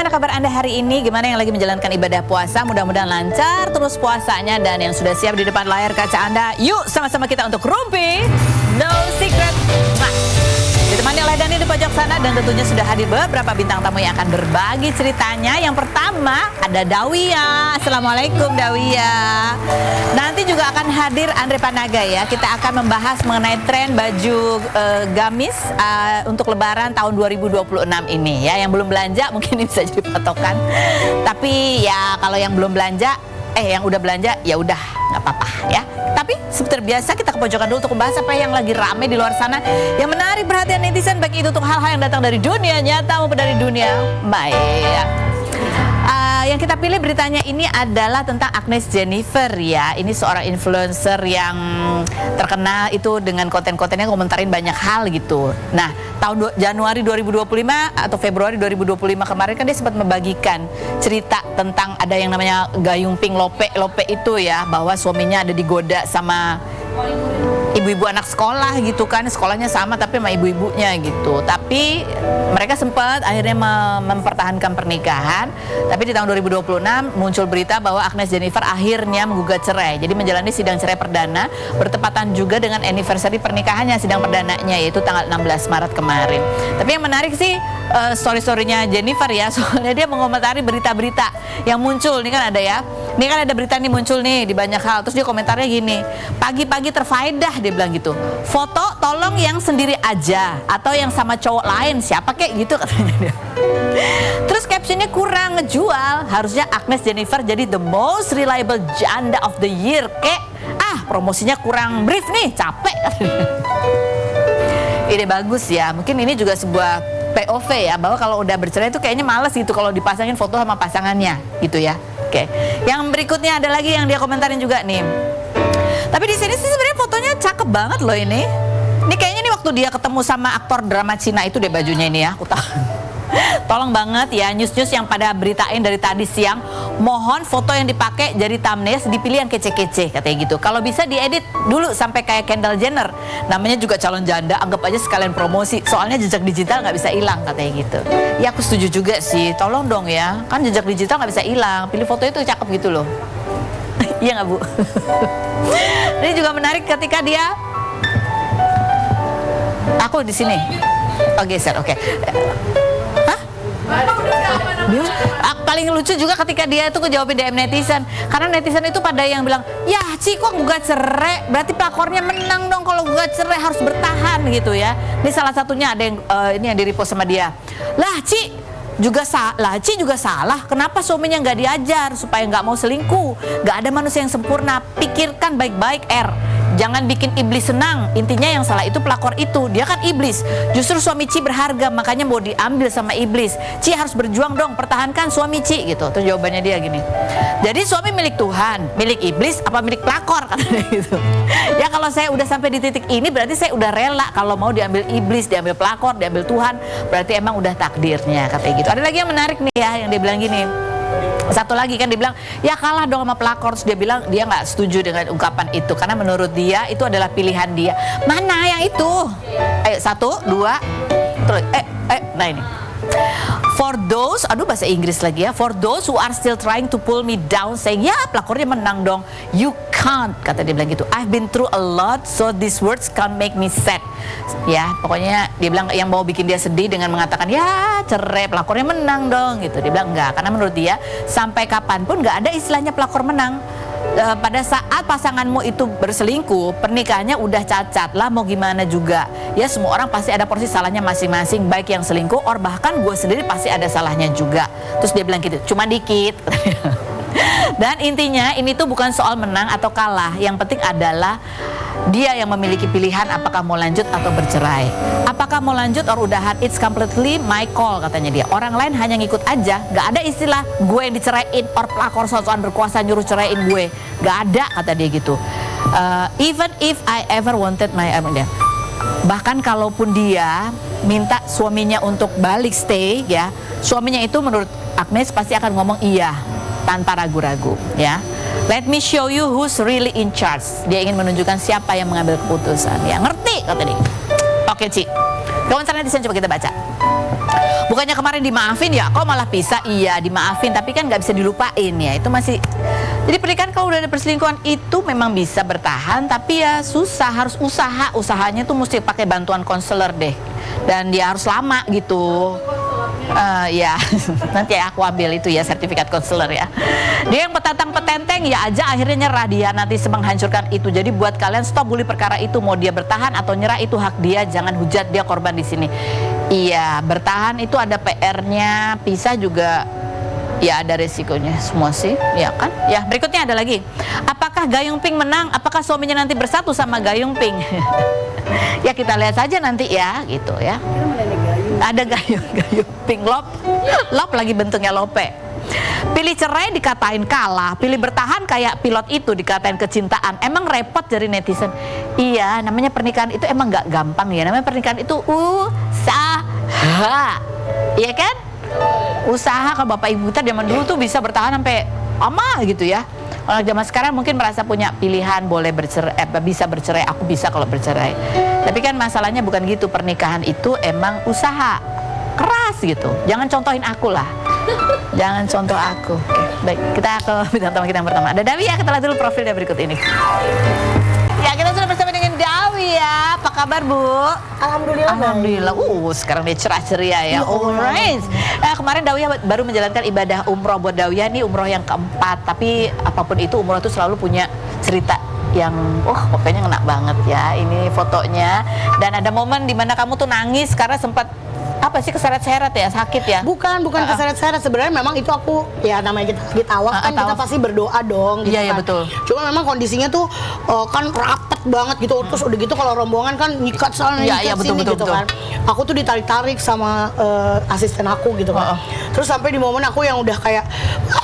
Bagaimana kabar Anda hari ini? Gimana yang lagi menjalankan ibadah puasa? Mudah-mudahan lancar terus puasanya. Dan yang sudah siap di depan layar kaca Anda, yuk sama-sama kita untuk Rumpi No Secret. Ditemani oleh Dani di pojok sana, dan tentunya sudah hadir beberapa bintang tamu yang akan berbagi ceritanya. Yang pertama ada Dawia. Assalamualaikum Dawia. Nanti juga akan hadir Andre Panaga ya. Kita akan membahas mengenai tren baju gamis untuk lebaran tahun 2026 ini ya. Yang belum belanja mungkin ini bisa jadi patokan. Tapi ya kalau yang belum belanja, yang udah belanja ya udah nggak apa-apa ya. Tapi seperti biasa kita ke pojokan dulu untuk membahas apa yang lagi rame di luar sana yang menarik perhatian netizen, baik itu untuk hal-hal yang datang dari dunia nyata maupun dari dunia maya. Yang kita pilih beritanya ini adalah tentang Agnes Jennifer ya. Ini seorang influencer yang terkenal itu dengan konten-kontennya komentarin banyak hal gitu. Nah, tahun Januari 2025 atau Februari 2025 kemarin kan dia sempat membagikan cerita tentang ada yang namanya Gayung Pink Lope itu ya, bahwa suaminya ada digoda sama ibu-ibu anak sekolah gitu kan, sekolahnya sama tapi sama ibu-ibunya gitu. Tapi mereka sempat akhirnya mempertahankan pernikahan. Tapi di tahun 2026 muncul berita bahwa Agnes Jennifer akhirnya menggugat cerai. Jadi menjalani sidang cerai perdana bertepatan juga dengan anniversary pernikahannya, sidang perdananya, yaitu tanggal 16 Maret kemarin. Tapi yang menarik sih story-storynya Jennifer ya, soalnya dia mengomentari berita-berita yang muncul. Ini kan ada ya, ini kan ada berita nih muncul nih di banyak hal. Terus dia komentarnya gini, pagi-pagi terfaedah dia bilang gitu, foto tolong yang sendiri aja atau yang sama cowok lain, siapa kek gitu katanya dia. Terus captionnya kurang ngejual, harusnya Agnes Jennifer jadi the most reliable janda of the year kek. Promosinya kurang brief nih, capek katanya. Ide bagus ya, mungkin ini juga sebuah POV ya, bahwa kalau udah bercerai itu kayaknya males gitu kalau dipasangin foto sama pasangannya gitu ya. Oke. Yang berikutnya ada lagi yang dia komentarin juga nih. Tapi di sini sih sebenarnya fotonya cakep banget loh ini. Ini kayaknya nih waktu dia ketemu sama aktor drama Cina itu deh bajunya ini ya. Aku tahu. Tolong banget ya news-news yang pada beritain dari tadi siang, mohon foto yang dipakai jadi thumbnail dipilih yang kece-kece katanya gitu. Kalau bisa diedit dulu sampai kayak Kendall Jenner, namanya juga calon janda, anggap aja sekalian promosi. Soalnya jejak digital nggak bisa hilang katanya gitu. Ya aku setuju juga sih, tolong dong ya, kan jejak digital nggak bisa hilang. Pilih foto itu cakep gitu loh. Iya nggak Bu? Ini juga menarik ketika dia, aku di sini. Oh geser, oke. Paling lucu juga ketika dia itu ngejawabin DM netizen, karena netizen itu pada yang bilang, ya Ci kok gugat cerai, berarti pelakornya menang dong kalau gugat cerai, harus bertahan gitu ya. Ini salah satunya ada yang ini yang di repost sama dia, lah Ci juga salah, kenapa suaminya nggak diajar supaya nggak mau selingkuh? Nggak ada manusia yang sempurna, pikirkan baik-baik jangan bikin iblis senang. Intinya yang salah itu pelakor itu, dia kan iblis. Justru suami Ci berharga, makanya mau diambil sama iblis. Ci harus berjuang dong, pertahankan suami Ci gitu. Terus jawabannya dia gini, jadi suami milik Tuhan, milik iblis apa milik pelakor katanya gitu. Ya kalau saya udah sampai di titik ini berarti saya udah rela kalau mau diambil iblis, diambil pelakor, diambil Tuhan, berarti emang udah takdirnya katanya gitu. Ada lagi yang menarik nih ya, yang dia bilang gini, satu lagi kan dia bilang, ya kalah dong sama pelakor. Terus dia bilang dia nggak setuju dengan ungkapan itu, karena menurut dia itu adalah pilihan dia. Mana yang itu? Ayo, 1, 2, terus nah ini. For those, bahasa Inggris lagi ya. For those who are still trying to pull me down, saying ya pelakornya menang dong, you can't, kata dia bilang gitu. I've been through a lot, so these words can't make me sad. Ya pokoknya dia bilang yang mau bikin dia sedih dengan mengatakan ya cerai pelakornya menang dong gitu. Dia bilang enggak, karena menurut dia sampai kapanpun nggak ada istilahnya pelakor menang. Pada saat pasanganmu itu berselingkuh, pernikahannya udah cacat lah, mau gimana juga ya, semua orang pasti ada porsi salahnya masing-masing, baik yang selingkuh or bahkan gue sendiri pasti ada salahnya juga. Terus dia bilang gitu, cuma dikit. Dan intinya ini tuh bukan soal menang atau kalah, yang penting adalah dia yang memiliki pilihan apakah mau lanjut atau bercerai. Apakah mau lanjut or udahan, it's completely my call katanya dia. Orang lain hanya ngikut aja, gak ada istilah gue yang diceraiin or pelakor soal berkuasa nyuruh ceraiin gue, gak ada kata dia gitu. Even if I ever wanted my bahkan kalaupun dia minta suaminya untuk balik stay ya, suaminya itu menurut Agnes pasti akan ngomong iya tanpa ragu-ragu ya. Let me show you who's really in charge. Dia ingin menunjukkan siapa yang mengambil keputusan. Ya ngerti kata dia. Oke Ci, Komentar netizen coba kita baca. Bukannya kemarin dimaafin ya, kok malah pisah? Iya dimaafin, tapi kan nggak bisa dilupain ya. Itu masih. Jadi pernikahan kalau udah ada perselingkuhan itu memang bisa bertahan, tapi ya susah, harus usaha. Usahanya tuh mesti pakai bantuan konselor deh, dan dia harus lama gitu. Ya nanti aku ambil itu ya, sertifikat konselor ya. Dia yang petantang petenteng ya aja akhirnya nyerah, dia nanti menghancurkan itu. Jadi buat kalian stop bully perkara itu, mau dia bertahan atau nyerah itu hak dia, jangan hujat dia korban di sini. Iya, bertahan itu ada PR-nya, pisah juga ya ada resikonya semua sih, ya kan? Ya, berikutnya ada lagi. Apakah Gayung Pink menang? Apakah suaminya nanti bersatu sama Gayung Pink? Ya kita lihat saja nanti ya, gitu ya. Ada Gayung Pink lop lagi bentuknya lope. Pilih cerai dikatain kalah, pilih bertahan kayak pilot itu dikatain kecintaan. Emang repot dari netizen. Iya, namanya pernikahan itu emang nggak gampang ya. Namanya pernikahan itu usaha, iya kan? Usaha. Kalau bapak ibu kita zaman dulu tuh bisa bertahan sampai lama gitu ya. Kalau zaman sekarang mungkin merasa punya pilihan, boleh bercerai, bisa bercerai, aku bisa kalau bercerai. Tapi kan masalahnya bukan gitu, pernikahan itu emang usaha keras gitu. Jangan contohin aku lah. Jangan contoh aku. Oke, baik, kita ke bintang tamu kita yang pertama. Ada Dawi ya, kita lihat dulu profilnya berikut ini. Ya, kita sudah bersama dengan Dawi ya. Apa kabar, Bu? Alhamdulillah. Alhamdulillah. Sekarang dia cerah ceria ya. Alright. Kemarin Dawi baru menjalankan ibadah umroh. Buat Dawi ini umroh yang keempat. Tapi apapun itu umroh itu selalu punya cerita yang pokoknya ngena banget ya. Ini fotonya. Dan ada momen dimana kamu tuh nangis karena sempat apa sih, keseret-seret ya, sakit ya? Bukan keseret-seret, sebenarnya memang itu aku ya namanya kita lagi tawaf kan kita pasti berdoa dong gitu. Iya, kan. Betul. Cuma memang kondisinya tuh kan rapet banget gitu. Terus udah gitu kalau rombongan kan nyikat sana nyikat sini gitu kan. Aku tuh ditarik-tarik sama asisten aku gitu kan. Terus sampai di momen aku yang udah kayak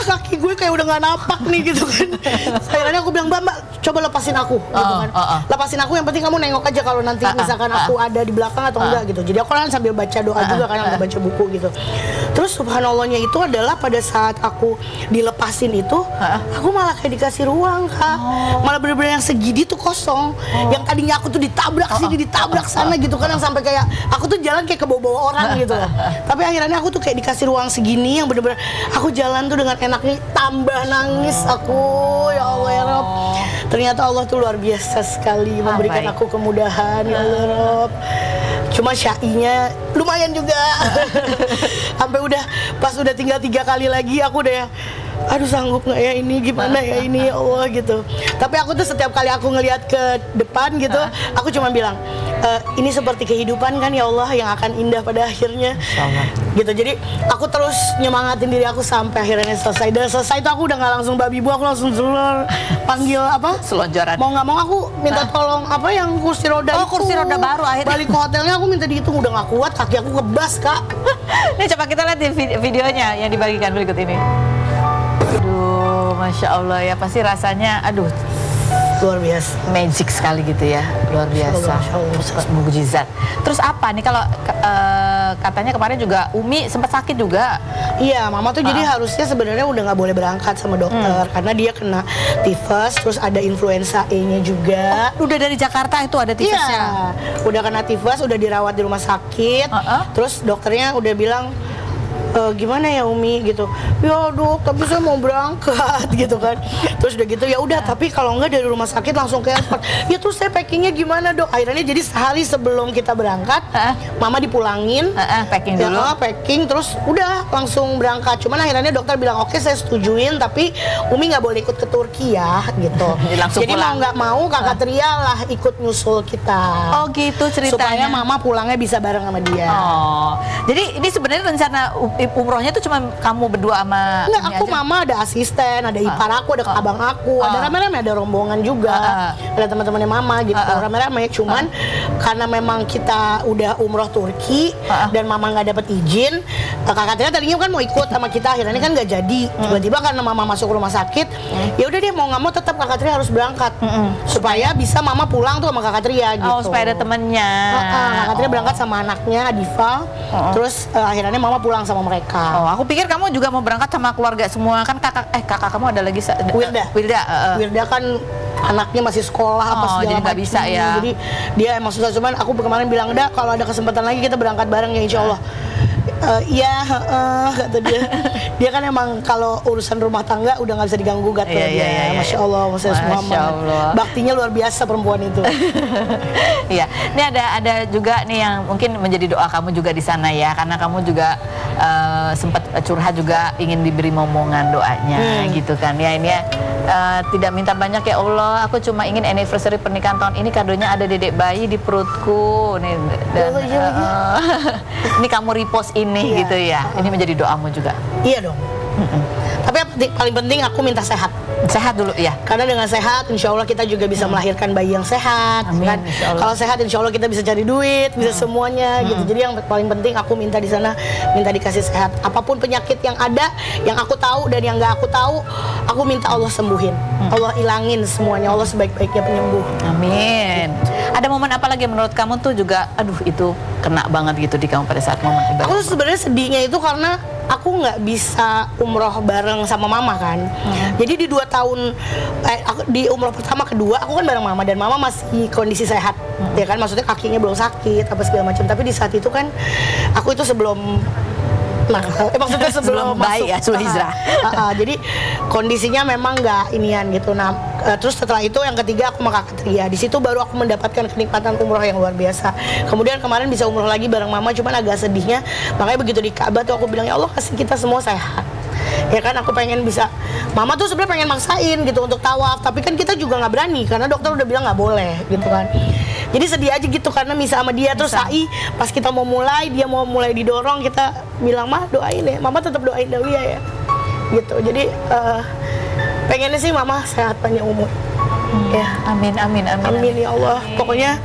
kaki gue kayak udah nggak napak nih gitu kan. Akhirnya aku bilang, Mbak coba lepasin aku gitu kan. Lepasin aku, yang penting kamu nengok aja kalau nanti misalkan aku ada di belakang atau enggak gitu. Jadi aku kan sambil baca doa juga kan, udah baca buku gitu. Terus subhanallahnya itu adalah pada saat aku dilepasin itu, aku malah kayak dikasih ruang, Kak. Malah bener-bener yang segini tuh kosong. Yang tadinya aku tuh ditabrak sini, ditabrak sana gitu kan, yang sampai kayak aku tuh jalan kayak ke bawah orang gitu. Tapi akhirnya aku tuh kayak dikasih ruang segini yang bener-bener aku jalan tuh dengan enaknya, tambah nangis aku. Ya Allah ya Rob. Ternyata Allah tuh luar biasa sekali memberikan aku kemudahan, ya Allah Rob. Cuma syainya lumayan juga. Sampai pas udah tinggal 3 kali lagi aku udah aduh sanggup nggak ya ini, gimana ya ini, ya Allah gitu. Tapi aku tuh setiap kali aku ngelihat ke depan gitu, aku cuma bilang ini seperti kehidupan kan ya Allah yang akan indah pada akhirnya gitu. Jadi aku terus nyemangatin diri aku sampai akhirnya selesai. Dan selesai itu aku udah nggak langsung babi bu, aku langsung panggil selonjoran. Mau nggak mau aku minta tolong yang kursi roda itu. Kursi roda baru akhirnya. Balik ke hotelnya aku minta dihitung, udah nggak kuat, kaki aku ngebas, Kak. Ini coba kita lihat di videonya yang dibagikan berikut ini. Aduh, Masya Allah ya, pasti rasanya luar biasa, magic sekali gitu ya, luar biasa, mukjizat. Terus apa nih kalau katanya kemarin juga Umi sempat sakit juga? Iya, Mama tuh jadi harusnya sebenarnya udah nggak boleh berangkat sama dokter karena dia kena tifus, terus ada influenza E-nya juga. Udah dari Jakarta itu ada tifusnya? Iya, udah kena tifus, udah dirawat di rumah sakit, terus dokternya udah bilang gimana ya Umi gitu, ya dok tapi saya mau berangkat gitu kan. Terus udah gitu ya udah, tapi kalau enggak dari rumah sakit langsung ke airport. Ya terus saya packingnya gimana dok? Akhirnya jadi sehari sebelum kita berangkat Mama dipulangin, packing dulu, packing terus udah langsung berangkat. Cuman akhirnya dokter bilang oke, saya setujuin, tapi Umi nggak boleh ikut ke Turki ya gitu. Jadi mau nggak mau kakak Tria lah ikut nyusul kita. Oh gitu ceritanya, supaya Mama pulangnya bisa bareng sama dia. Oh, jadi ini sebenarnya rencana umrohnya itu cuma kamu berdua sama Enggak, aku aja? Mama ada asisten, ada ipar aku, ada abang aku, ada rame-rame, ada rombongan juga, ada teman-temannya Mama gitu, rame-rame. Cuman karena memang kita udah umroh Turki dan Mama nggak dapat izin, kakak Tia tadinya kan mau ikut sama kita, akhirnya kan nggak jadi. Tiba-tiba karena Mama masuk rumah sakit, ya udah dia mau nggak mau tetap kakak Tria harus berangkat supaya bisa Mama pulang tuh sama kakak Tria gitu. Oh, supaya ada temennya. Kakak Tria berangkat sama anaknya Adifa, terus akhirnya Mama pulang sama mereka. Oh, aku pikir kamu juga mau berangkat sama keluarga semua kan. Kakak kamu ada lagi Wilda. Wilda Wilda kan anaknya masih sekolah apa segala jadi nggak macam. bisa ya. Jadi dia emang susah, cuman aku kemarin bilang udah kalau ada kesempatan lagi kita berangkat bareng ya insya Allah. Iya, kata dia. Dia kan emang kalau urusan rumah tangga udah nggak bisa diganggu gugat dia. Masya Allah, Masya Allah. Baktinya luar biasa perempuan itu. Iya, ini ada juga nih yang mungkin menjadi doa kamu juga di sana ya, karena kamu juga sempat curhat juga ingin diberi momongan doanya gitu kan ya. Ini ya tidak minta banyak ya Allah, aku cuma ingin anniversary pernikahan tahun ini kadonya ada dedek bayi di perutku nih, dan ini kamu repost ini gitu ya. Ini menjadi doamu juga. Iya dong. Tapi yang paling penting aku minta sehat. Sehat dulu ya. Karena dengan sehat, insya Allah kita juga bisa melahirkan bayi yang sehat. Amin, kan? Kalau sehat, insya Allah kita bisa cari duit, bisa semuanya gitu. Jadi yang paling penting aku minta di sana, minta dikasih sehat. Apapun penyakit yang ada, yang aku tahu dan yang nggak aku tahu, aku minta Allah sembuhin. Allah ilangin semuanya. Allah sebaik-baiknya penyembuh. Amin. Ada momen apa lagi menurut kamu tuh juga, aduh itu kena banget gitu di kamu pada saat momen ibadah? Aku sebenarnya sedihnya itu karena aku nggak bisa umroh bareng sama mama kan. Jadi di 2 tahun di umroh pertama kedua aku kan bareng mama, dan mama masih kondisi sehat ya kan, maksudnya kakinya belum sakit apa segala macam. Tapi di saat itu kan aku itu sebelum maksudnya sebelum baik ya, sebelum hijrah. Jadi kondisinya memang nggak inian gitu. Nah terus setelah itu yang ketiga aku sama Kak Tria. Di situ baru aku mendapatkan kenikmatan umroh yang luar biasa. Kemudian kemarin bisa umroh lagi bareng mama, cuman agak sedihnya makanya begitu di Ka'bah tuh aku bilang ya Allah kasih kita semua sehat. Ya kan aku pengen bisa, mama tuh sebenarnya pengen maksain gitu untuk tawaf, tapi kan kita juga nggak berani karena dokter udah bilang nggak boleh gitu kan. Jadi sedih aja gitu karena misa sama dia terus sa'i pas kita mau mulai, dia mau mulai didorong, kita bilang mah doain ya, mama tetap doain Dawiyah ya gitu. Jadi pengennya sih mama sehat panjang umur. Ya amin amin amin amin ya Allah. Pokoknya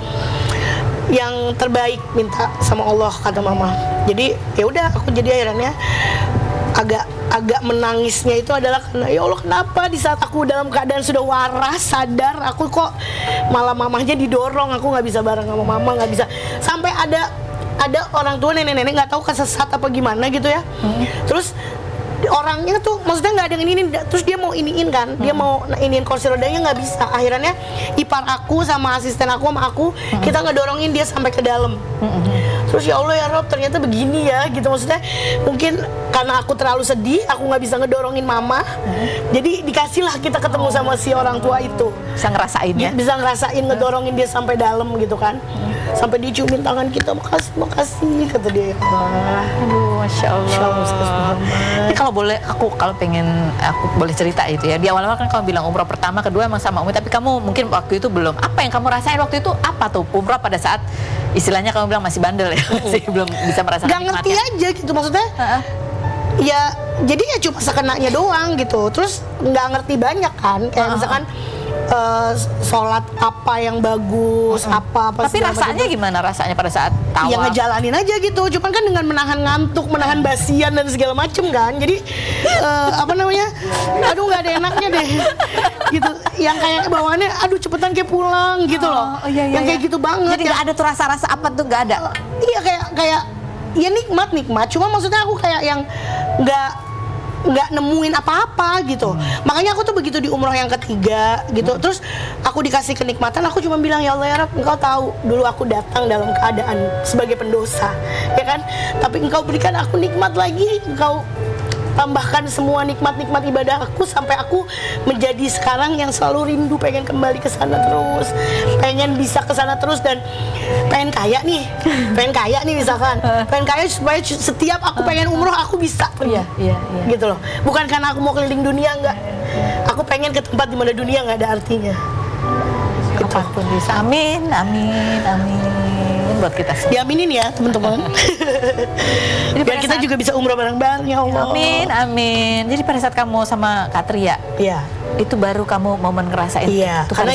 yang terbaik minta sama Allah kata mama. Jadi ya udah aku jadi akhirnya agak menangisnya itu adalah karena ya Allah kenapa di saat aku dalam keadaan sudah waras sadar aku kok malah mamahnya didorong, aku nggak bisa bareng sama mama, nggak bisa, sampai ada orang tua nenek-nenek nggak tahu kesesat apa gimana gitu ya. Terus orangnya tuh maksudnya nggak ada yang ini, terus dia mau iniin kan, dia mau iniin kursi rodanya nggak bisa. Akhirnya ipar aku sama asisten aku sama aku kita ngedorongin dia sampai ke dalam. Terus ya Allah ya Rob ternyata begini ya gitu, maksudnya mungkin karena aku terlalu sedih aku nggak bisa ngedorongin mama, jadi dikasihlah kita ketemu sama si orang tua itu, bisa ngerasain ya, bisa ngerasain ngedorongin dia sampai dalam gitu kan, sampai diciumin tangan kita, makasih kata dia. Aduh Masya Allah. Ini kalau boleh aku boleh cerita itu ya, di awal-awal kan kamu bilang umroh pertama kedua emang sama Umi, tapi kamu mungkin waktu itu belum, apa yang kamu rasain waktu itu, apa tuh umroh pada saat istilahnya kamu bilang masih bandel ya, masih belum bisa merasakan nikmatnya. Gak ngerti aja gitu maksudnya. Ya jadi ya cuma sekenanya doang gitu, terus nggak ngerti banyak kan, kayak misalkan sholat apa yang bagus, apa tapi rasanya gimana rasanya pada saat tawaf? Ya ngejalanin aja gitu, cuman kan dengan menahan ngantuk, menahan basian dan segala macem kan, jadi apa namanya, aduh nggak ada enaknya deh gitu, yang kayak bawaannya aduh cepetan kayak pulang gitu loh, yang kayak gitu banget. Jadi nggak ada tuh rasa-rasa apa tuh, nggak ada? Iya kayak ya nikmat, cuma maksudnya aku kayak yang nggak nemuin apa-apa gitu. Makanya aku tuh begitu di umroh yang ketiga gitu, terus aku dikasih kenikmatan, aku cuma bilang ya Allah ya Rabb, engkau tahu dulu aku datang dalam keadaan sebagai pendosa ya kan, tapi engkau berikan aku nikmat lagi, engkau tambahkan semua nikmat-nikmat ibadah aku sampai aku menjadi sekarang yang selalu rindu pengen kembali ke sana terus, pengen bisa ke sana terus, dan pengen kaya nih misalkan, pengen kaya supaya setiap aku pengen umroh aku bisa pergi. Gitu loh, bukan karena aku mau keliling dunia, enggak, aku pengen ke tempat di mana dunia nggak ada artinya. Apapun bisa. Amin buat kita semua. Diaminin ya teman-teman. Biar kita juga bisa umroh bareng-bareng ya Allah. Amin. Jadi pada saat kamu sama Kak Tria, iya, itu baru kamu momen ngerasain. Iya, karena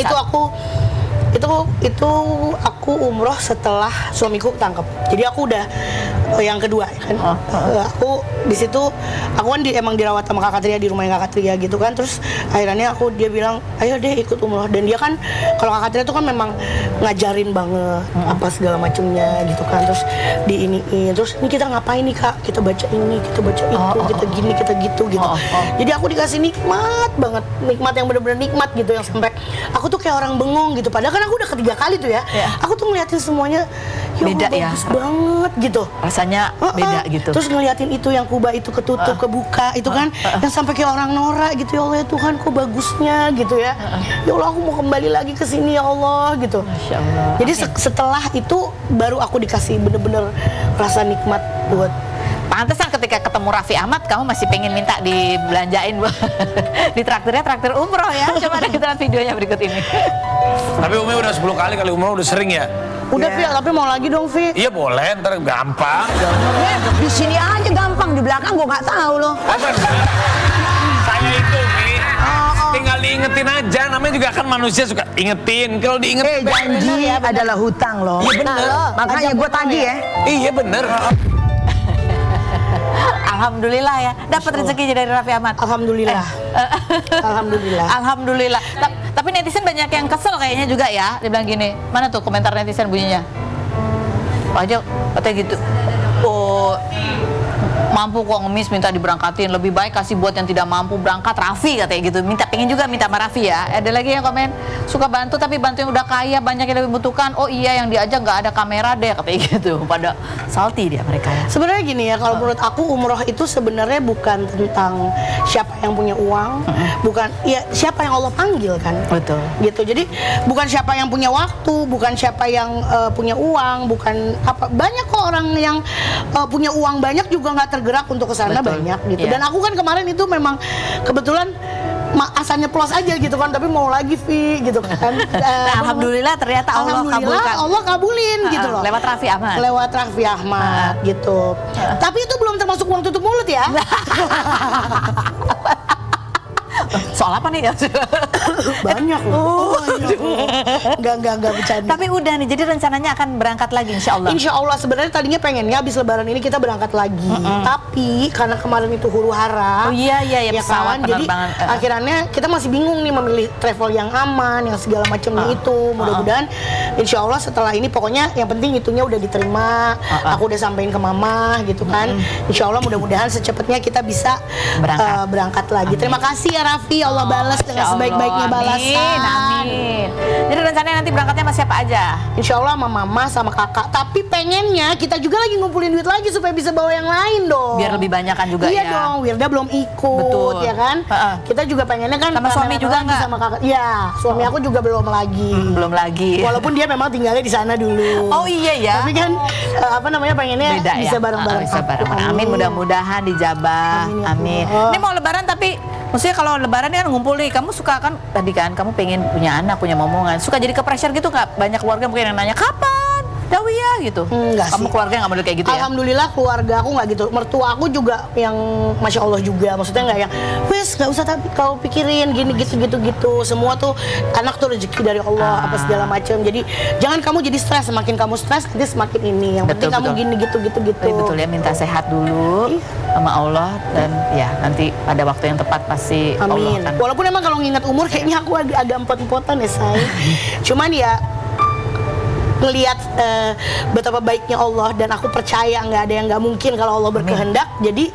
itu itu aku umroh setelah suamiku tangkap. Jadi aku udah yang kedua ya kan. Aku di situ aku kan emang dirawat sama kakak Tria di rumahnya kakak Tria gitu kan. Terus akhirnya dia bilang, ayo deh ikut umroh. Dan dia kan kalau kakak Tria tuh kan memang ngajarin banget apa segala macemnya gitu kan. Terus terus ini kita ngapain nih kak? Kita baca ini, kita baca itu, kita gini, kita gitu. Jadi aku dikasih nikmat banget, nikmat yang benar-benar nikmat gitu, yang sampai aku tuh kayak orang bengong gitu. Padahal kan aku udah ketiga kali tuh ya. Aku tuh ngeliatin semuanya beda ya, bagus banget gitu. Rasanya beda gitu. Terus ngeliatin itu yang Kuba itu ketutup, kebuka itu kan, yang sampai kayak orang norak gitu. Ya Allah ya Tuhan, kok bagusnya gitu ya. Ya Allah aku mau kembali lagi ke sini ya Allah gitu. Masya Allah. Jadi setelah itu baru aku dikasih bener-bener rasa nikmat buat. Pantesan ketika ketemu Raffi Ahmad, kamu masih pengen minta dibelanjain di traktir umroh ya. Coba kita lihat videonya berikut ini. Tapi Umi udah 10 kali umroh, udah sering ya? Udah Vi, tapi mau lagi dong Vi. Iya boleh, ntar gampang. Di sini aja gampang, di belakang gua nggak tahu loh. Saya itu Mi, tinggal diingetin aja. Namanya juga kan manusia suka ingetin. Kalau diingetin, Janji adalah hutang loh. Iya bener. Makanya gua tagih ya. Iya bener. Alhamdulillah ya, dapat rezeki dari Raffi Ahmad. Alhamdulillah. Alhamdulillah. Alhamdulillah. Tapi netizen banyak yang kesel kayaknya juga ya. Dia bilang gini, mana tuh komentar netizen bunyinya? Aja katanya gitu. Oh, mampu kok ngemis minta diberangkatin, lebih baik kasih buat yang tidak mampu berangkat. Raffi katanya gitu, pengen juga minta sama Raffi ya. Ada lagi yang komen, suka bantu tapi bantu yang udah kaya, banyak yang lebih membutuhkan. Oh iya, yang diajak nggak ada kamera deh katanya gitu. Pada salty dia mereka ya. Sebenarnya gini ya, kalau menurut aku umroh itu sebenarnya bukan tentang siapa yang punya uang, bukan ya siapa yang Allah panggil kan. Betul. Gitu. Jadi bukan siapa yang punya waktu, bukan siapa yang punya uang, bukan apa. Banyak kok orang yang punya uang banyak juga nggak tergerak untuk ke sana banyak gitu. Dan aku kan kemarin itu memang kebetulan asalnya plus aja gitu kan, tapi mau lagi Vi gitu kan. Alhamdulillah ternyata Allah kabulkan. Allah kabulin gitu loh. Lewat Raffi Ahmad. Lewat Raffi Ahmad gitu. Tapi itu belum termasuk uang tutup mulut ya. Soal apa nih ya? Banyak loh. Enggak bercanda. Tapi udah nih, jadi rencananya akan berangkat lagi insya Allah. Insya Allah sebenarnya tadinya pengennya habis Lebaran ini kita berangkat lagi. Tapi karena kemarin itu huru hara. Oh iya ya pesawat kan? Jadi akhirnya kita masih bingung nih memilih travel yang aman, yang segala macamnya itu. Mudah-mudahan insya Allah setelah ini pokoknya yang penting itunya udah diterima. Aku udah sampein ke mama gitu kan. Insya Allah mudah-mudahan secepatnya kita bisa berangkat lagi. Terima kasih ya Raffi, Allah balas dengan sebaik-baiknya balasan. Amin. Jadi rencananya nanti berangkatnya sama siapa aja? Insya Allah sama mama sama kakak. Tapi pengennya kita juga lagi ngumpulin duit lagi supaya bisa bawa yang lain dong. Biar lebih banyak kan juga iya ya. Dong, Wirda belum ikut. Betul. Ya kan. Kita juga pengennya kan sama suami juga nggak? Sama kakak. Iya, suami aku juga belum lagi. Belum lagi. Walaupun dia memang tinggalnya di sana dulu. Oh iya ya. Tapi kan pengennya beda bisa ya? bareng-bareng. Bisa bareng-bareng. Amin, mudah-mudahan dijabah. Amin. Ini mau Lebaran tapi maksudnya kalau Lebaran kan ngumpul nih, kamu suka kan tadi kan kamu pengen punya anak, punya momongan, suka jadi ke pressure gitu nggak? Banyak keluarga mungkin yang nanya kapan Dawiyah gitu. Enggak kamu sih. Keluarga nggak model kayak gitu ya? Alhamdulillah keluarga aku nggak gitu. Mertua aku juga yang masya Allah juga. Maksudnya nggak yang wes nggak usah tapi kau pikirin gini gitu. Semua tuh anak tuh rezeki dari Allah apa segala macam. Jadi jangan kamu jadi stres. Semakin kamu stres nanti semakin ini. Yang penting kamu gini gitu. Betul ya, minta sehat dulu sama Allah dan ya nanti pada waktu yang tepat pasti amin. Allah akan. Walaupun emang kalau nginget umur kayaknya aku agak empot-empotan ya say. Cuman ya ngelihat betapa baiknya Allah dan aku percaya nggak ada yang nggak mungkin kalau Allah berkehendak. Jadi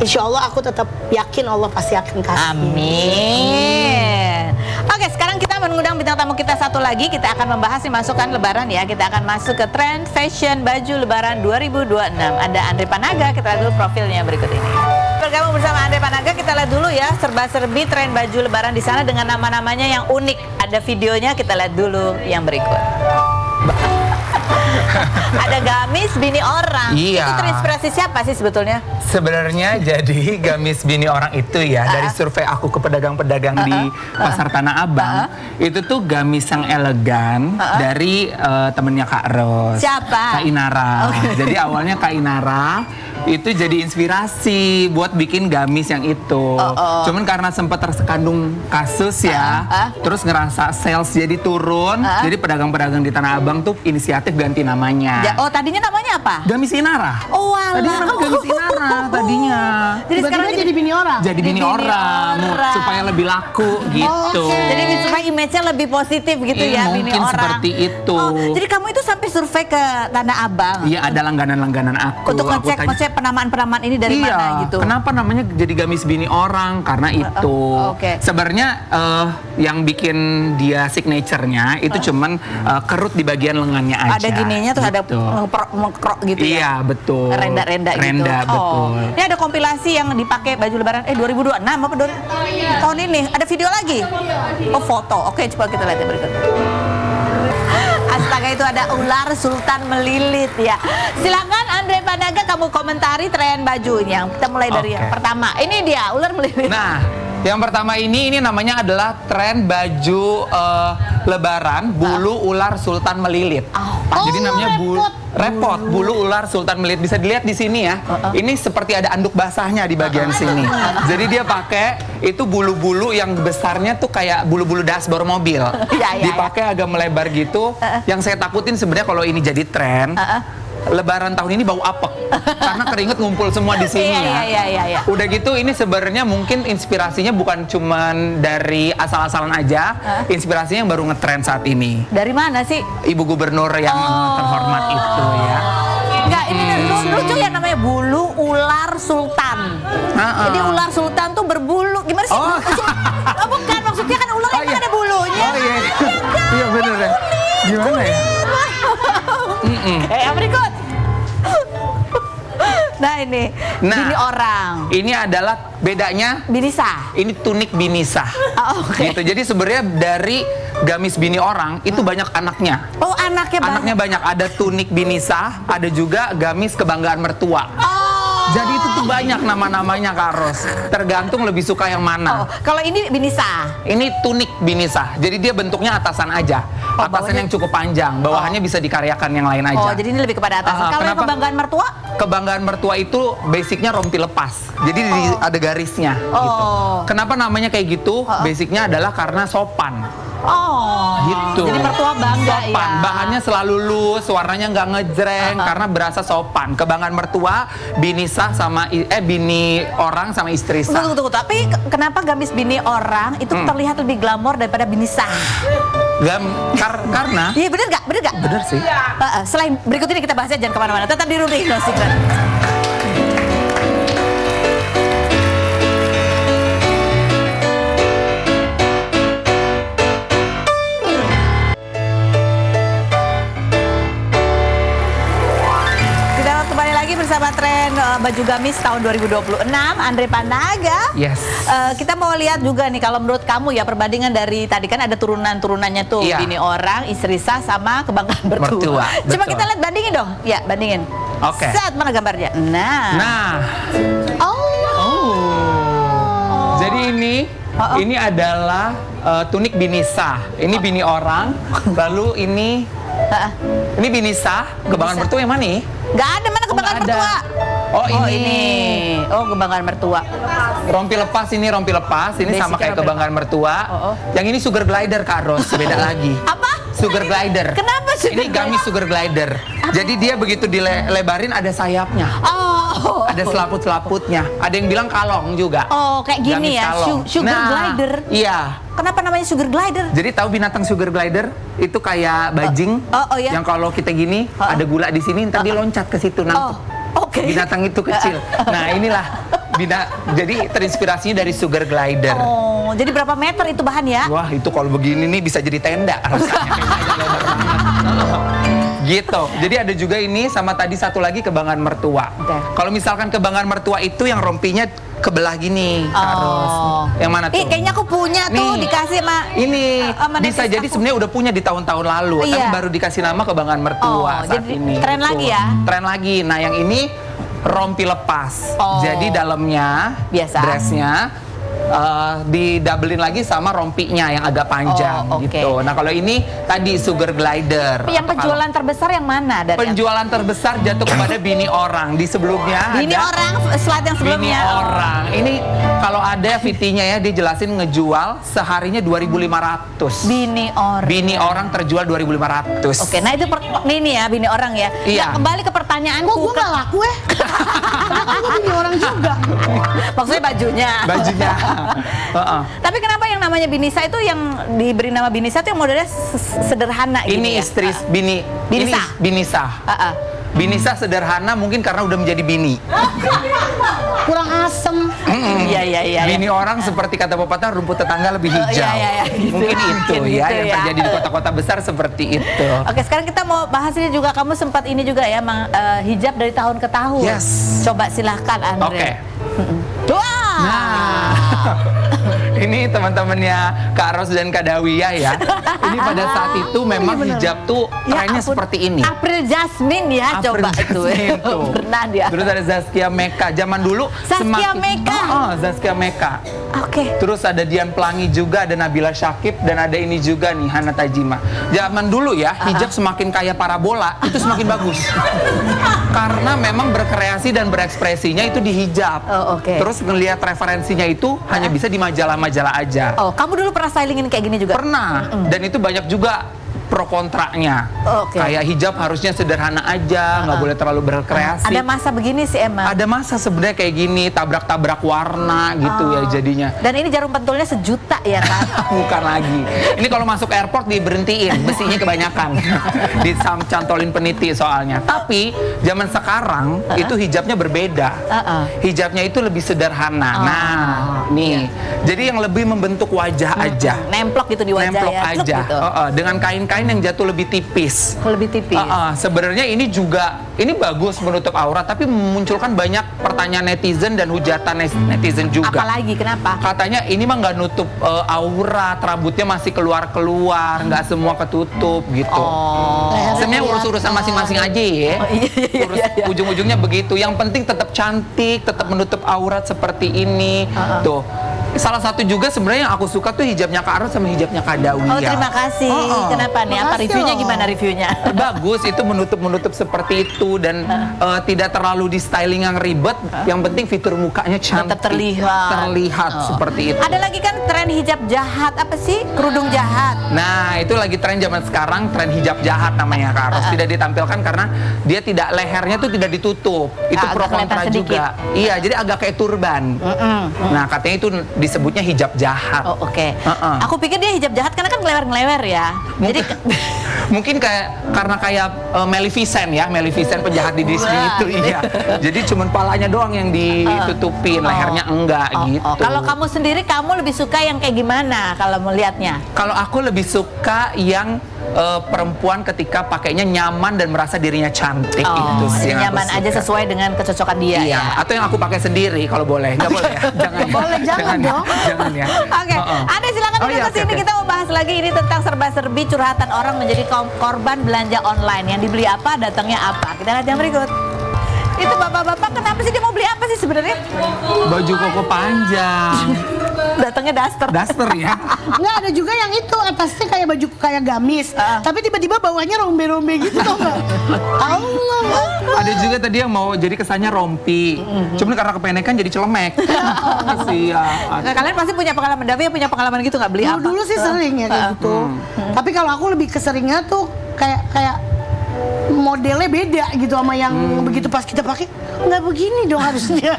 insya Allah aku tetap yakin Allah pasti akan kasih. Amin. Oke, sekarang kita mengundang bintang tamu kita satu lagi. Kita akan membahas nih masukan Lebaran ya. Kita akan masuk ke tren fashion baju Lebaran 2026. Ada Andre Panaga. Kita lihat dulu profilnya berikut ini. Bergabung bersama Andre Panaga, kita lihat dulu ya serba-serbi tren baju Lebaran di sana dengan nama-namanya yang unik. Ada videonya, kita lihat dulu yang berikut. Ada gamis bini orang. Iya. Itu terinspirasi siapa sih sebetulnya? Sebenarnya jadi gamis bini orang itu ya dari survei aku ke pedagang-pedagang di Pasar Tanah Abang. Itu tuh gamis yang elegan dari temennya Kak Ros. Siapa? Kak Inara. Jadi awalnya Kak Inara itu jadi inspirasi buat bikin gamis yang itu. Cuman karena sempat tersekandung kasus ya, terus ngerasa sales jadi turun, jadi pedagang-pedagang di Tanah Abang tuh inisiatif ganti namanya. Oh, tadinya namanya apa? Gamis Inara. Oh, alah. Tadinya namanya Gamis Inara tadinya. Jadi sekarang jadi bini orang. Jadi bini orang supaya lebih laku gitu. Jadi supaya image-nya lebih positif gitu ya, bini Mungkin orang. seperti itu. Jadi kamu itu sampai survei ke Tanah Abang. Iya, ada langganan-langganan aku. Untuk ngecek tanya, maksudnya penamaan-penamaan ini dari iya, mana gitu. Kenapa namanya jadi gamis bini orang? Karena itu. Oke. Sebenarnya yang bikin dia signature-nya itu cuman kerut di bagian lengannya aja. Ada gininya terus ada gitu. mengkrok gitu ya. Iya, betul. Renda-renda gitu. Renda, betul. Ini ada kompilasi yang dipakai baju lebaran 2026 apa tahun ini? Ada video lagi? Oh, foto. Oke, coba kita lihat yang berikut. Astaga, itu ada ular sultan melilit ya. Silakan Andre Panaga kamu komentari tren bajunya. Kita mulai dari yang pertama. Ini dia ular melilit. Nah, yang pertama ini namanya adalah tren baju lebaran bulu ular sultan melilit. Jadi namanya repot bulu ular sultan melilit. Bisa dilihat di sini ya. Ini seperti ada anduk basahnya di bagian sini. Jadi dia pakai itu bulu-bulu yang besarnya tuh kayak bulu-bulu dashboard mobil. Dipakai agak melebar gitu. Yang saya takutin sebenarnya kalau ini jadi tren, Lebaran tahun ini bau apek karena keringet ngumpul semua di sini ya. Iya. Udah gitu ini sebenarnya mungkin inspirasinya bukan cuman dari asal-asalan aja, inspirasinya yang baru ngetren saat ini. Dari mana sih? Ibu Gubernur yang terhormat itu ya. Enggak, ini lucu ya namanya bulu ular sultan. Jadi ular sultan tuh berbulu. Gimana sih? Oh, bukan, maksudnya kan ular emang ada bulunya. Oh iya. Iya bener ya. Gimana ya? Yang berikut. Nah ini, bini orang. Ini adalah bedanya. Binisa. Ini tunik binisa. Gitu. Jadi sebenarnya dari gamis bini orang itu banyak anaknya. Oh, anaknya banyak. Anaknya banyak. Ada tunik binisa, ada juga gamis kebanggaan mertua. Jadi itu tuh banyak nama-namanya Kak Ros. Tergantung lebih suka yang mana. Kalau ini binisa. Ini tunik binisa. Jadi dia bentuknya atasan aja. Atasan yang cukup panjang. Bawahannya bisa dikaryakan yang lain aja. Oh, jadi ini lebih kepada atasan. Kalau yang kebanggaan mertua? Kebanggaan mertua itu basicnya rompi lepas. Jadi ada garisnya gitu. Kenapa namanya kayak gitu? Basicnya adalah karena sopan. Gitu. Jadi mertua bangga sopan. ya. Bahannya selalu loose, warnanya nggak ngejreng karena berasa sopan. Kebanggaan mertua, bini sah sama bini orang sama istri sah. Tunggu. Tapi kenapa gamis bini orang itu terlihat lebih glamor daripada bini sah? Karena iya bener gak? Bener sih. Selain berikut ini kita bahasnya jangan kemana-mana. Tetap di Rumpi No Secret. Bersama tren baju gamis tahun 2026, Andre Panaga. Yes. Kita mau lihat juga nih kalau menurut kamu ya perbandingan dari tadi kan ada turunan-turunannya tuh bini orang, istri sah sama kebanggaan mertua. Coba kita lihat bandingin dong. Ya, bandingin. Oke. Saat mana gambarnya? Nah. Jadi ini adalah tunik bini sah. Ini bini orang. Lalu ini bini sah. Kebanggaan mertua yang mana nih? Gak ada, mana kebanggaan mertua? Oh ini. Oh kebanggaan mertua. Rompi lepas ini sama kayak kebanggaan mertua. Yang ini sugar glider Kak Ros, beda lagi. Apa? Sugar glider. Kenapa sugar Ini gamis sugar glider. Jadi dia begitu dilebarin ada sayapnya. Ada selaput-selaputnya. Ada yang bilang kalong juga. Oh kayak gini ya, sugar glider. Iya. Kenapa namanya sugar glider? Jadi tahu binatang sugar glider? Itu kayak bajing. Iya. Yang kalau kita gini ada gula di sini, ntar dia loncat ke situ nangkep. Binatang itu kecil. Nah inilah jadi terinspirasinya dari sugar glider. Oh, jadi berapa meter itu bahan ya? Wah itu kalau begini nih bisa jadi tenda rasanya. Gitu. Jadi ada juga ini sama tadi satu lagi kebanggaan mertua. Kalau misalkan kebanggaan mertua itu yang rompinya kebelah gini, harus. Yang mana tuh? Kayaknya aku punya tuh dikasih sama ini. Bisa jadi sebenarnya udah punya di tahun-tahun lalu, tapi baru dikasih nama kebanggaan mertua saat jadi ini. Tren lagi ya? Tren lagi. Nah yang ini rompi lepas. Jadi dalamnya biasa dressnya didoublein lagi sama rompinya yang agak panjang Oh, oke. gitu. Nah kalau ini tadi sugar glider. Yang Atau penjualan terbesar yang mana dari penjualan terbesar jatuh kepada Bini Orang. Di sebelumnya Bini ada Orang, slide yang sebelumnya. Bini Orang. Ini kalau ada VT-nya ya, dia jelasin ngejual seharinya 2.500. Bini Orang. Bini Orang terjual 2.500. Oke, nah itu ini ya Bini Orang ya. Iya. Nah, kembali ke pertanyaanku. Kok gue gak laku ya? Padahal gue punya orang juga. Maksudnya bajunya. Bajunya. Heeh. Tapi kenapa yang namanya Binisa itu yang diberi nama Binisa itu yang modelnya sederhana gitu Ini ya? istri Bini. Binisa. Ini Binisa. Binisa sederhana mungkin karena udah menjadi bini. Kurang asem. Iya. Bini orang seperti kata pepatah, rumput tetangga lebih hijau. Iya, gitu. Mungkin itu Mungkin ya gitu yang ya. terjadi di kota-kota besar seperti itu. Oke, sekarang kita mau bahas ini juga. Kamu sempat ini juga ya, hijab dari tahun ke tahun. Yes. Coba silahkan Andre. Oke. Wah. Nah, ini teman-temannya Kak Ros dan Kak Dawiyah ya. Ini pada saat itu memang hijab tuh trennya ampun. seperti ini. April Jasmine ya, April coba Jasmine itu. tuh. Pernah dia. Terus ada Zaskia Meka. Zaman dulu Zaskia Meka. Zaskia Meka. Oke. Terus ada Dian Pelangi juga, ada Nabila Syakib, dan ada ini juga nih Hana Tajima. Zaman dulu ya, hijab semakin kaya parabola, itu semakin bagus. Karena memang berkreasi dan berekspresinya itu di hijab. Oh, oke. Terus ngelihat referensinya itu hanya bisa di majalah-majalah aja. Oh, kamu dulu pernah stylingin kayak gini juga? Pernah. Dan itu banyak juga pro kontranya. Oke. Kayak hijab harusnya sederhana aja, nggak boleh terlalu berkreasi. Ada masa begini sih emang. Ada masa sebenarnya kayak gini, tabrak-tabrak warna gitu ya jadinya. Dan ini jarum pentulnya 1 juta ya kan? Bukan lagi. Ini kalau masuk airport diberhentiin, besinya kebanyakan. Dicantolin peniti soalnya. Tapi zaman sekarang itu hijabnya berbeda. Hijabnya itu lebih sederhana. Nah, nih. Jadi yang lebih membentuk wajah aja. Nemplok gitu di wajah Nemplok ya. Cuk aja. gitu. Dengan kain-kain yang jatuh lebih tipis. Lebih tipis. Sebenarnya ini juga bagus menutup aurat, tapi memunculkan banyak pertanyaan netizen dan hujatan netizen juga. Apalagi kenapa? Katanya ini mah nggak nutup aurat, rambutnya masih keluar-keluar, nggak semua ketutup gitu. Sebenarnya urus-urusan masing-masing aja ya. Ujung-ujungnya begitu. Yang penting tetap cantik, tetap menutup aurat seperti ini. Tuh. Salah satu juga sebenarnya yang aku suka tuh hijabnya Kak Ros sama hijabnya Kak Dawiyah. Oh, terima kasih. Kenapa nih? Apa Makasih reviewnya loh. gimana reviewnya? Bagus, itu menutup seperti itu dan tidak terlalu di styling yang ribet. Yang penting fitur mukanya cantik. Tetap terlihat. Terlihat seperti itu. Ada lagi kan tren hijab jahat, apa sih? Kerudung jahat. Nah, itu lagi tren zaman sekarang, tren hijab jahat namanya Kak Ros. Tidak ditampilkan karena dia tidak, lehernya tuh tidak ditutup. Itu pro Agak kontra kelihatan juga. Iya, jadi agak kayak turban. Nah, katanya itu disebutnya hijab jahat. Oh, oke. Aku pikir dia hijab jahat karena kan ngelewer-ngelewer ya. Jadi Mungkin karena kayak Maleficent ya, Maleficent penjahat di Disney Wah, itu iya. Jadi cuman palanya doang yang ditutupin, lehernya enggak gitu. Kalau kamu sendiri, kamu lebih suka yang kayak gimana kalau melihatnya? Kalau aku lebih suka yang perempuan ketika pakainya nyaman dan merasa dirinya cantik itu sih yang nyaman aku aja suka. sesuai dengan kecocokan dia Iya, ya. atau yang aku pakai sendiri kalau boleh. Nggak boleh ya? Jangan ya. Boleh, jangan ya. dong. Jangan ya. Oke, Anda silakan Oh, duduk iya, ke sini. oke. Kita mau bahas lagi ini tentang serba-serbi curhatan orang menjadi korban belanja online. Yang dibeli apa, datangnya apa. Kita lihat yang berikut. Itu bapak-bapak kenapa sih dia mau beli apa sih sebenarnya? Baju koko panjang. Datangnya daster. Daster ya. Nggak, ada juga yang itu atasnya kayak baju kayak gamis, tapi tiba-tiba bawahnya rombe-rombe gitu tau nggak? Allah. Ada juga tadi yang mau jadi kesannya rompi. Cuman karena kependekan jadi celemek. Kasihan. Nah, kalian pasti punya pengalaman. Davi punya pengalaman gitu nggak beli apa? Dulu sih sering ya kayak gitu. Tapi kalau aku lebih keseringnya tuh kayak modelnya beda gitu sama yang begitu pas kita pakai nggak begini dong harusnya.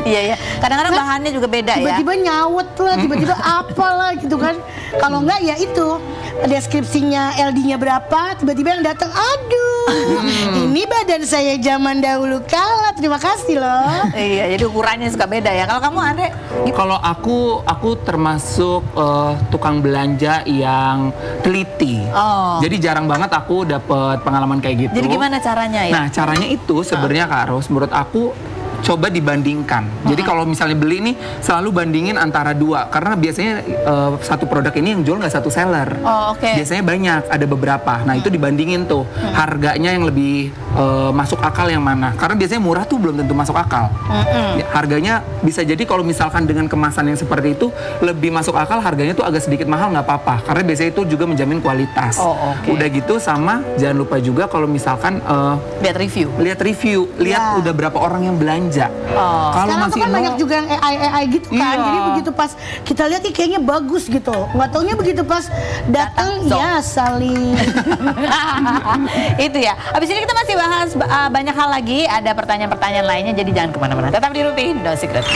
Iya. Kadang-kadang bahannya juga beda ya. Tiba-tiba nyawet lah, tiba-tiba apalah gitu kan. Kalau nggak ya itu deskripsinya LD-nya berapa, tiba-tiba yang datang, aduh, ini badan saya zaman dahulu kala. Terima kasih loh. Iya, jadi ukurannya suka beda ya. Kalau kamu Andre? Kalau aku termasuk tukang belanja yang teliti. Oh. Jadi jarang banget aku dapet pengalaman kayak gitu. Jadi gimana caranya ya? Nah, caranya itu sebenarnya Kak Ros, menurut aku coba dibandingkan. Jadi kalau misalnya beli nih selalu bandingin antara dua, karena biasanya satu produk ini yang jual nggak satu seller. Oh, oke. Biasanya banyak, ada beberapa. Nah itu dibandingin tuh harganya yang lebih masuk akal yang mana. Karena biasanya murah tuh belum tentu masuk akal. Ya, harganya bisa jadi kalau misalkan dengan kemasan yang seperti itu lebih masuk akal, harganya tuh agak sedikit mahal nggak apa-apa. Karena biasanya itu juga menjamin kualitas. Oh, oke. Udah gitu sama jangan lupa juga kalau misalkan Lihat review. lihat udah berapa orang yang belanja. Kalau Sekarang masih tuh kan banyak juga yang AI gitu kan. Iya. Jadi begitu pas kita lihat nih kayaknya bagus gitu. Nggak taunya begitu pas datang Datang, ya saling. Itu ya. Habis ini kita masih bahas banyak hal lagi. Ada pertanyaan-pertanyaan lainnya. Jadi jangan kemana-mana. Tetap di Rumpi No Secret.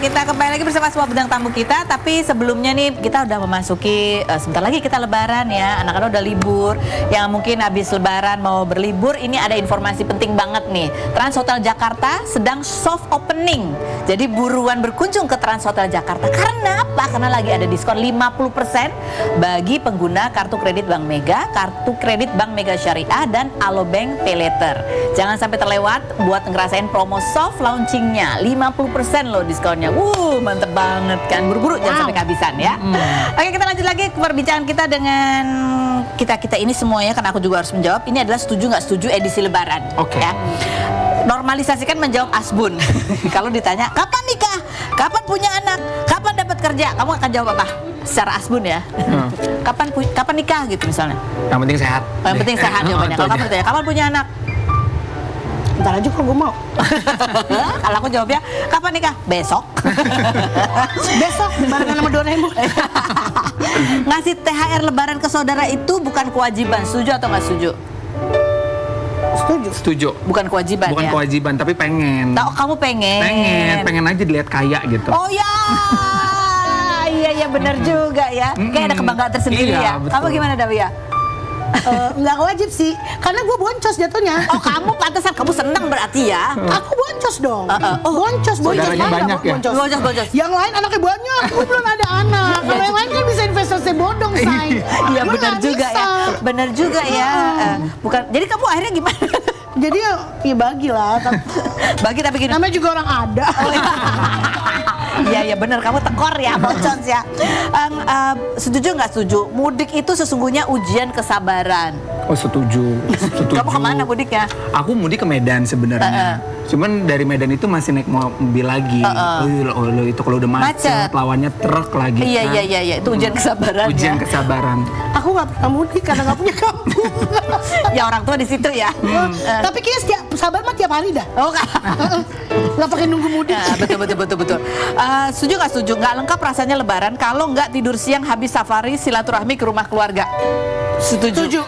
Kita kembali lagi bersama semua bintang tamu kita, tapi sebelumnya nih kita udah memasuki sebentar lagi kita lebaran ya, anak-anak udah libur. Yang mungkin habis lebaran mau berlibur, ini ada informasi penting banget nih. Trans Hotel Jakarta sedang soft opening. Jadi buruan berkunjung ke Trans Hotel Jakarta. Karena apa? Karena lagi ada diskon 50% bagi pengguna kartu kredit Bank Mega, kartu kredit Bank Mega Syariah, dan Alobank Paylater. Jangan sampai terlewat buat ngerasain promo soft launchingnya. 50% loh diskonnya. Mantep banget kan. Buru-buru jangan sampai kehabisan ya. Oke, kita lanjut lagi ke perbincangan kita dengan kita ini semuanya, karena aku juga harus menjawab. Ini adalah setuju nggak setuju edisi lebaran. Oke. Ya. Normalisasikan menjawab asbun. Kalau ditanya kapan nikah, kapan punya anak, kapan dapat kerja, kamu akan jawab apa? Secara asbun ya. Kapan nikah gitu misalnya. Yang penting sehat. Yang penting sehat jawabannya. Kalau kamu ditanya kapan punya anak, Ntar aja kalau gue mau. kalau aku jawabnya kapan nikah? Besok. Besok barengan sama Doraemon. Ngasih THR lebaran ke saudara itu bukan kewajiban. Setuju atau nggak setuju? Setuju. Bukan kewajiban Bukan ya? kewajiban, tapi pengen. Tahu kamu pengen. Pengen aja dilihat kaya gitu. Oh ya. Iya benar juga ya. Kayak ada kebanggaan tersendiri Iya, ya. betul. Kamu gimana Davia? Nggak wajib sih, karena gue boncos jatuhnya. Oh kamu pantesan, kamu senang berarti ya? Aku boncos dong. Boncos Saudaranya banyak ya? Boncos. Yang lain anaknya banyak, gue belum ada anak. Kalau yang lain kan bisa investasi bodong, say. Iya Gua benar nggak juga bisa. ya. Benar juga ya. Bukan. Jadi kamu akhirnya gimana? Jadi ya bagilah. Bagi tapi gini. Namanya juga orang ada. Iya benar, kamu tekor ya, boncos ya. Setuju nggak setuju? Mudik itu sesungguhnya ujian kesabaran. Oh setuju. Kamu kemana mudiknya? Aku mudik ke Medan sebenarnya. Cuman dari Medan itu masih naik mobil lagi. Itu kalau udah macet, lawannya truk lagi. Iya, itu ujian kesabaran. Ujian ya. kesabaran. Aku nggak pernah mudik karena nggak punya kampung. Ya orang tua di situ ya. Tapi kayaknya setiap sabar mah tiap hari dah. Oh kan. Nggak pakai nunggu mudik. Betul. Setuju nggak setuju? Nggak lengkap rasanya lebaran kalau nggak tidur siang habis safari silaturahmi ke rumah keluarga. Setuju.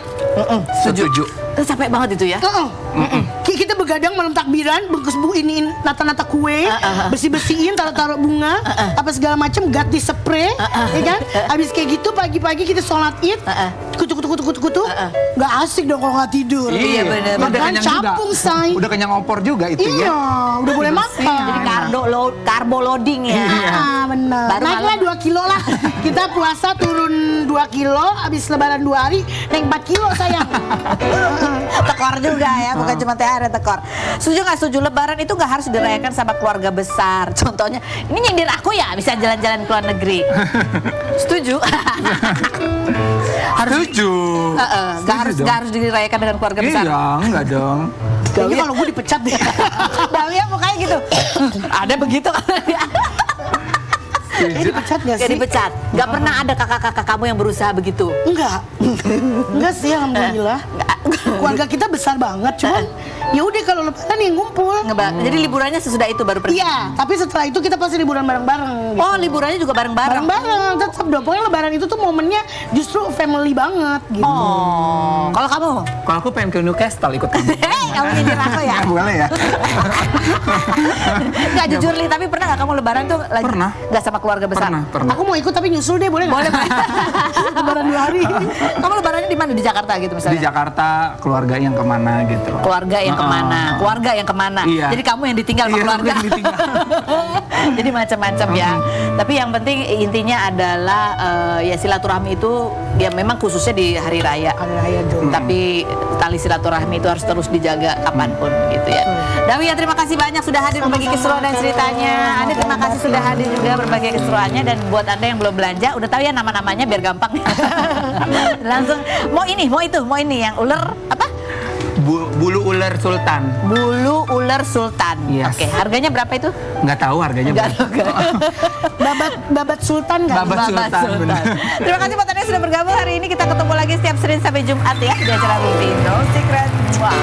Setuju. Capek banget itu ya. Kita begadang malam takbiran, bungkus iniin nata-nata kue, bersih-bersihin, taruh-taruh bunga, apa segala macam, ganti spray, ya kan? Habis kayak gitu pagi-pagi kita sholat id, kutu, nggak asik dong kalau nggak tidur. Iya, bener. Udah Makan kenyang juga. capung, say. Udah kenyang opor juga itu Iya, ya. udah boleh makan. Jadi karbo loading ya. Benar. Baru Naiklah malam. 2 kilo lah. Kita puasa turun 2 kilo, habis lebaran 2 hari, naik 4 kilo sayang. Tekor juga ya, bukan cuma THR tekor. Setuju nggak setuju? Lebaran itu nggak harus dirayakan sama keluarga besar. Contohnya, ini nyindir aku ya, bisa jalan-jalan ke luar negeri. Setuju? Setuju. Nggak harus dirayakan dengan keluarga besar. Iya, enggak dong. Kayaknya kalau gue dipecat deh. Davia mukanya gitu. Ada begitu kan? Kayaknya dipecat gak Gak sih? dipecat. Gak pernah ada kakak-kakak kamu yang berusaha begitu. Enggak. Enggak sih, alhamdulillah. Keluarga kita besar banget, cuman ya udah kalau lebaran yang ngumpul. Jadi liburannya sesudah itu baru pergi. Iya, tapi setelah itu kita pasti liburan bareng-bareng. Gitu. Oh, liburannya juga bareng-bareng. Bareng-bareng, tetap dong. Pokoknya lebaran itu tuh momennya justru family banget gitu. Oh, kalau kamu? Kalau aku pengen ke Newcastle ikut kamu. Kamu nyindir aku ya? Boleh ya. Nggak, Nggak jujur Li, tapi pernah nggak kamu lebaran tuh lagi Pernah. nggak sama keluarga besar? Pernah. Aku mau ikut tapi nyusul deh, boleh nggak? Boleh, boleh. Lebaran 2 hari. Kamu lebarannya di mana? Di Jakarta gitu Di misalnya? Jakarta, keluarga yang kemana gitu. Keluarga yang kemana? Keluarga yang kemana? Iya. Jadi kamu yang ditinggal sama Iya, keluarga. aku yang ditinggal. Jadi macam-macam ya. Tapi yang penting intinya adalah ya silaturahmi itu ya memang khususnya di hari raya. Hari raya tuh. Tapi tali silaturahmi itu harus terus dijaga kapanpun gitu ya. Dawi ya terima kasih banyak sudah hadir berbagi keseruan dan ceritanya. Anda terima kasih sudah hadir juga berbagi keseruannya, dan buat Anda yang belum belanja udah tahu ya nama-namanya biar gampang. Langsung mau ini yang ular apa? Bulu ular sultan. Bulu ular sultan. Yes. Oke, harganya berapa itu? Nggak tahu harganya Nggak berapa. Babat sultan nggak? Babat sultan, bener. Terima kasih buat Anda yang sudah bergabung hari ini. Kita ketemu lagi setiap Senin sampai Jumat ya di acara Rumpi No Secret. Wah.